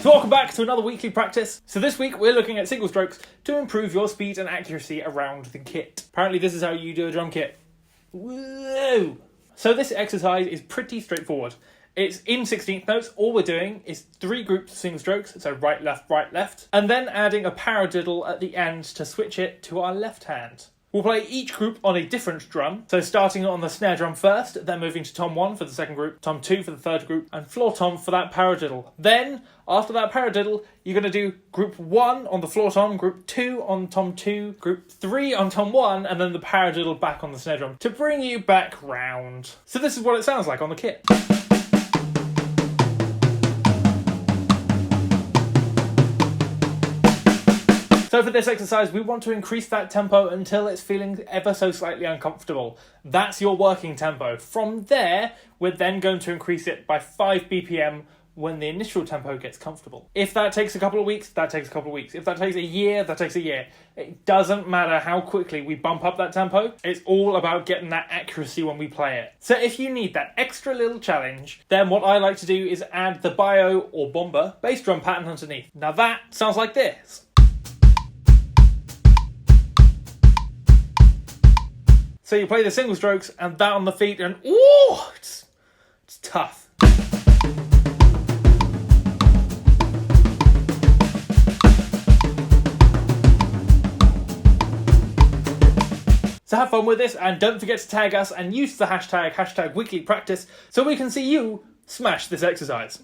So welcome back to another weekly practice. So this week we're looking at single strokes to improve your speed and accuracy around the kit. Apparently this is how you do a drum kit. Whoa! So this exercise is pretty straightforward. It's in 16th notes. All we're doing is 3 groups of single strokes, so right, left, and then adding a paradiddle at the end to switch it to our left hand. We'll play each group on a different drum, so starting on the snare drum first, then moving to tom 1 for the second group, tom 2 for the third group, and floor tom for that paradiddle. Then, after that paradiddle, you're going to do group 1 on the floor tom, group 2 on tom 2, group 3 on tom 1, and then the paradiddle back on the snare drum to bring you back round. So this is what it sounds like on the kit. So for this exercise, we want to increase that tempo until it's feeling ever so slightly uncomfortable. That's your working tempo. From there, we're then going to increase it by 5 BPM when the initial tempo gets comfortable. If that takes a couple of weeks, that takes a couple of weeks. If that takes a year, that takes a year. It doesn't matter how quickly we bump up that tempo. It's all about getting that accuracy when we play it. So if you need that extra little challenge, then what I like to do is add the bio or bomba bass drum pattern underneath. Now that sounds like this. So you play the single strokes and that on the feet and ooh, it's tough. So have fun with this and don't forget to tag us and use the hashtag weeklypractice so we can see you smash this exercise.